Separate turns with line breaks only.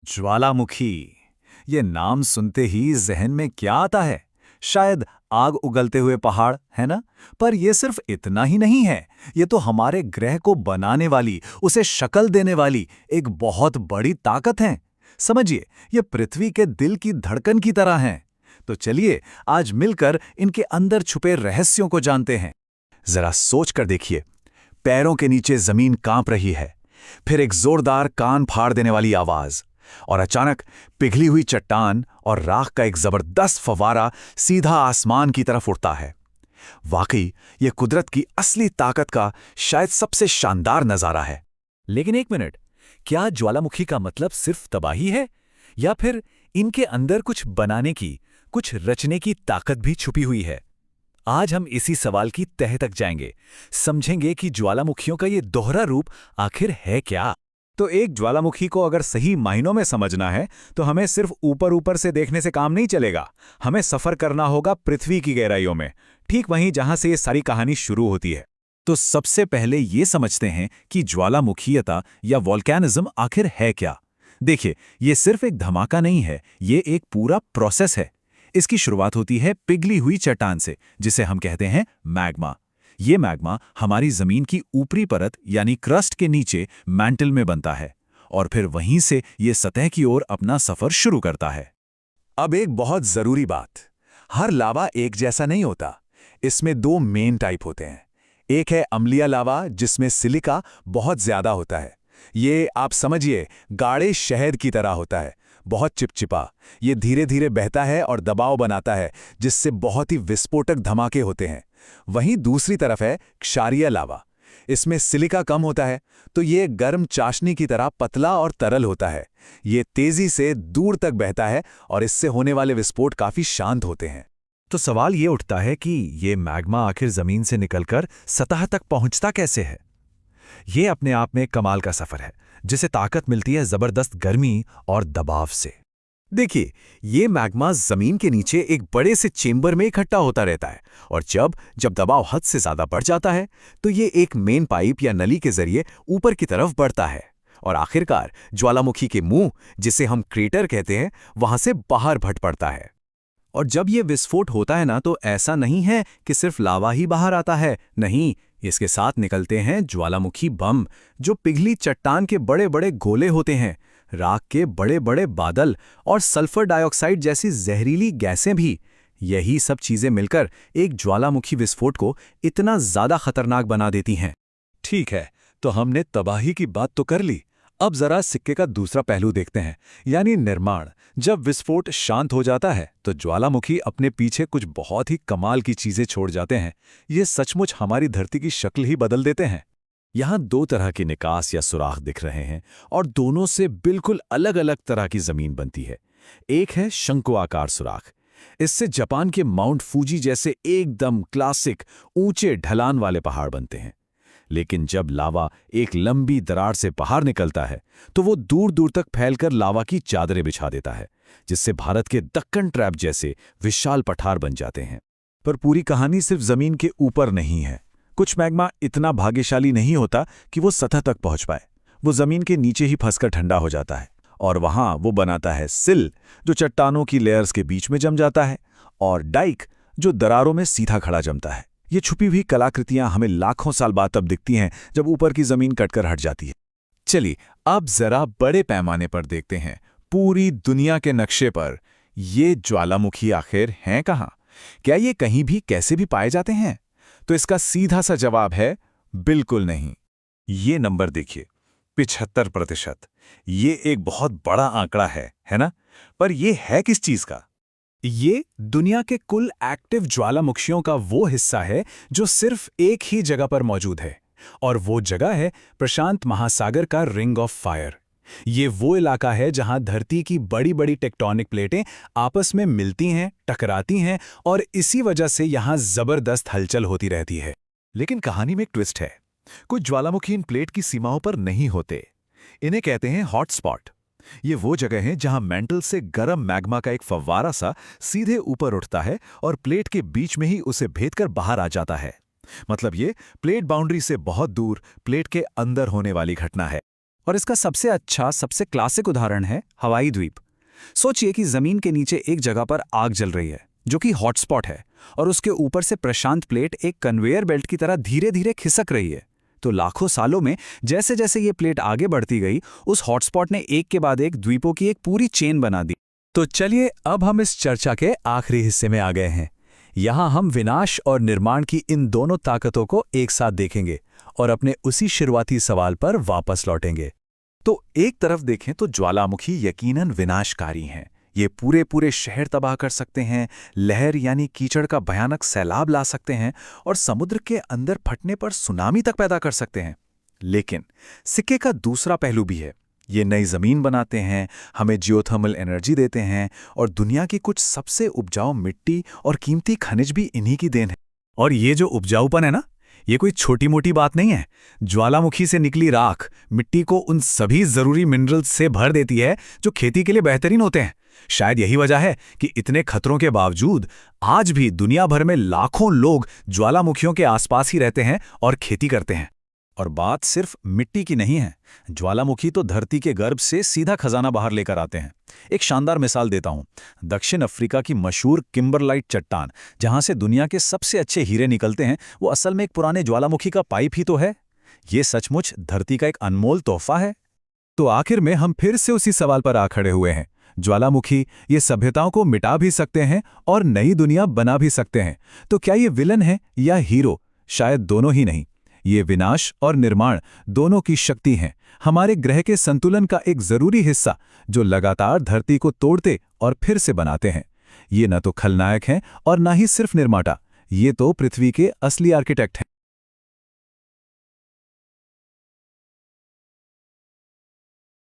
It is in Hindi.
ज्वालामुखी, ये नाम सुनते ही जहन में क्या आता है? शायद आग उगलते हुए पहाड़, है ना? पर यह सिर्फ इतना ही नहीं है। ये तो हमारे ग्रह को बनाने वाली, उसे शक्ल देने वाली एक बहुत बड़ी ताकत है। समझिए, ये पृथ्वी के दिल की धड़कन की तरह हैं। तो चलिए आज मिलकर इनके अंदर छुपे रहस्यों को जानते हैं। जरा सोच कर देखिए, पैरों के नीचे जमीन कांप रही है, फिर एक जोरदार कान फाड़ देने वाली आवाज, और अचानक पिघली हुई चट्टान और राख का एक जबरदस्त फव्वारा सीधा आसमान की तरफ उड़ता है। वाकई ये कुदरत की असली ताकत का शायद सबसे शानदार नजारा है। लेकिन एक मिनट, क्या ज्वालामुखी का मतलब सिर्फ तबाही है, या फिर इनके अंदर कुछ बनाने की, कुछ रचने की ताकत भी छुपी हुई है? आज हम इसी सवाल की तह तक जाएंगे, समझेंगे कि ज्वालामुखियों का ये दोहरा रूप आखिर है क्या। तो एक ज्वालामुखी को अगर सही मायनों में समझना है तो हमें सिर्फ ऊपर ऊपर से देखने से काम नहीं चलेगा। हमें सफर करना होगा पृथ्वी की गहराइयों में, ठीक वहीं जहां से ये सारी कहानी शुरू होती है। तो सबसे पहले ये समझते हैं कि ज्वालामुखीयता या वोल्केनिज्म आखिर है क्या। देखिए, ये सिर्फ एक धमाका नहीं है, ये एक पूरा प्रोसेस है। इसकी शुरुआत होती है पिघली हुई चट्टान से, जिसे हम कहते हैं मैग्मा। ये मैग्मा हमारी जमीन की ऊपरी परत यानी क्रस्ट के नीचे मैंटल में बनता है, और फिर वहीं से ये सतह की ओर अपना सफर शुरू करता है। अब एक बहुत जरूरी बात, हर लावा एक जैसा नहीं होता। इसमें दो मेन टाइप होते हैं। एक है अम्लीय लावा, जिसमें सिलिका बहुत ज्यादा होता है। ये आप समझिए गाढ़े शहद की तरह होता है, बहुत चिपचिपा। ये धीरे धीरे बहता है और दबाव बनाता है, जिससे बहुत ही विस्फोटक धमाके होते हैं। वहीं दूसरी तरफ है क्षारीय लावा। इसमें सिलिका कम होता है, तो ये गर्म चाशनी की तरह पतला और तरल होता है। ये तेजी से दूर तक बहता है और इससे होने वाले विस्फोट काफी शांत होते हैं। तो सवाल ये उठता है कि ये मैग्मा आखिर जमीन से निकलकर सतह तक पहुंचता कैसे है? ये अपने आप में कमाल का सफर है, जिसे ताकत मिलती है जबरदस्त गर्मी और दबाव से। देखिए, ये मैग्मा जमीन के नीचे एक बड़े से चेंबर में इकट्ठा होता रहता है, और जब जब दबाव हद से ज्यादा बढ़ जाता है तो ये एक मेन पाइप या नली के जरिए ऊपर की तरफ बढ़ता है, और आखिरकार ज्वालामुखी के मुंह, जिसे हम क्रेटर कहते हैं, वहां से बाहर फट पड़ता है। और जब ये विस्फोट होता है ना, तो ऐसा नहीं है कि सिर्फ लावा ही बाहर आता है। नहीं, इसके साथ निकलते हैं ज्वालामुखी बम, जो पिघली चट्टान के बड़े बड़े गोले होते हैं, राख के बड़े बड़े बादल और सल्फर डाइऑक्साइड जैसी जहरीली गैसें भी। यही सब चीजें मिलकर एक ज्वालामुखी विस्फोट को इतना ज्यादा खतरनाक बना देती हैं। ठीक है, तो हमने तबाही की बात तो कर ली। अब जरा सिक्के का दूसरा पहलू देखते हैं, यानी निर्माण। जब विस्फोट शांत हो जाता है तो ज्वालामुखी अपने पीछे कुछ बहुत ही कमाल की चीजें छोड़ जाते हैं। ये सचमुच हमारी धरती की शक्ल ही बदल देते हैं। यहाँ दो तरह के निकास या सुराख दिख रहे हैं, और दोनों से बिल्कुल अलग अलग तरह की जमीन बनती है। एक है शंकु आकार सुराख। इससे जापान के माउंट फूजी जैसे एकदम क्लासिक ऊंचे ढलान वाले पहाड़ बनते हैं। लेकिन जब लावा एक लंबी दरार से बाहर निकलता है तो वो दूर दूर तक फैलकर लावा की चादरें बिछा देता है, जिससे भारत के दक्कन ट्रैप जैसे विशाल पठार बन जाते हैं। पर पूरी कहानी सिर्फ जमीन के ऊपर नहीं है। कुछ मैग्मा इतना भाग्यशाली नहीं होता कि वो सतह तक पहुंच पाए। वो जमीन के नीचे ही फंसकर ठंडा हो जाता है, और वहां वो बनाता है सिल, जो चट्टानों की लेयर्स के बीच में जम जाता है, और डाइक, जो दरारों में सीधा खड़ा जमता है। ये छुपी हुई कलाकृतियां हमें लाखों साल बाद तब दिखती हैं, जब ऊपर की जमीन कटकर हट जाती है। चलिए अब जरा बड़े पैमाने पर देखते हैं, पूरी दुनिया के नक्शे पर ये ज्वालामुखी आखिर हैं कहां? क्या ये कहीं भी कैसे भी पाए जाते हैं? तो इसका सीधा सा जवाब है बिल्कुल नहीं। ये नंबर देखिए, 75%। ये एक बहुत बड़ा आंकड़ा है ना? पर ये है किस चीज का? ये दुनिया के कुल एक्टिव ज्वालामुखियों का वो हिस्सा है जो सिर्फ एक ही जगह पर मौजूद है, और वो जगह है प्रशांत महासागर का रिंग ऑफ फायर। ये वो इलाका है जहां धरती की बड़ी बड़ी टेक्टोनिक प्लेटें आपस में मिलती हैं, टकराती हैं, और इसी वजह से यहां जबरदस्त हलचल होती रहती है। लेकिन कहानी में एक ट्विस्ट है। कुछ ज्वालामुखी इन प्लेट की सीमाओं पर नहीं होते। इन्हें कहते हैं हॉटस्पॉट। ये वो जगह है जहां मेंटल से गर्म मैग्मा का एक फव्वारा सा सीधे ऊपर उठता है और प्लेट के बीच में ही उसे भेदकर बाहर आ जाता है। मतलब ये प्लेट बाउंड्री से बहुत दूर प्लेट के अंदर होने वाली घटना है।
और इसका सबसे अच्छा, सबसे क्लासिक उदाहरण है हवाई द्वीप। सोचिए कि जमीन के नीचे एक जगह पर आग जल रही है, जो कि हॉटस्पॉट है, और उसके ऊपर से प्रशांत प्लेट एक कन्वेयर बेल्ट की तरह धीरे धीरे खिसक रही है। तो लाखों सालों में जैसे जैसे ये प्लेट आगे बढ़ती गई, उस हॉटस्पॉट ने एक के बाद एक द्वीपों की एक पूरी चेन बना दी।
तो चलिए अब हम इस चर्चा के आखिरी हिस्से में आ गए हैं। यहाँ हम विनाश और निर्माण की इन दोनों ताकतों को एक साथ देखेंगे और अपने उसी शुरुआती सवाल पर वापस लौटेंगे। तो एक तरफ देखें तो ज्वालामुखी यकीनन विनाशकारी हैं। ये पूरे पूरे शहर तबाह कर सकते हैं, लहर यानी कीचड़ का भयानक सैलाब ला सकते हैं और समुद्र के अंदर फटने पर सुनामी तक पैदा कर सकते हैं। लेकिन सिक्के का दूसरा पहलू भी है। ये नई जमीन बनाते हैं, हमें जियोथर्मल एनर्जी देते हैं और दुनिया की कुछ सबसे उपजाऊ मिट्टी और कीमती खनिज भी इन्हीं की देन है।
और ये जो उपजाऊपन है ना, ये कोई छोटी मोटी बात नहीं है। ज्वालामुखी से निकली राख मिट्टी को उन सभी जरूरी मिनरल्स से भर देती है जो खेती के लिए बेहतरीन होते हैं। शायद यही वजह है कि इतने खतरों के बावजूद आज भी दुनिया भर में लाखों लोग ज्वालामुखियों के आसपास ही रहते हैं और खेती करते हैं। और बात सिर्फ मिट्टी की नहीं है। ज्वालामुखी तो धरती के गर्भ से सीधा खजाना बाहर लेकर आते हैं। एक शानदार मिसाल देता हूं। दक्षिण अफ्रीका की मशहूर किम्बरलाइट चट्टान, जहां से दुनिया के सबसे अच्छे हीरे निकलते हैं, वो असल में एक पुराने ज्वालामुखी का पाइप ही तो है। ये सचमुच धरती का एक अनमोल तोहफा है। तो आखिर में हम फिर से उसी सवाल पर आ खड़े हुए हैं। ज्वालामुखी ये सभ्यताओं को मिटा भी सकते हैं और नई दुनिया बना भी सकते हैं। तो क्या ये विलन है या हीरो? शायद दोनों ही नहीं। ये विनाश और निर्माण दोनों की शक्ति हैं, हमारे ग्रह के संतुलन का एक जरूरी हिस्सा, जो लगातार धरती को तोड़ते और फिर से बनाते हैं। ये न तो खलनायक हैं और न ही सिर्फ निर्माता, ये तो पृथ्वी के असली आर्किटेक्ट हैं।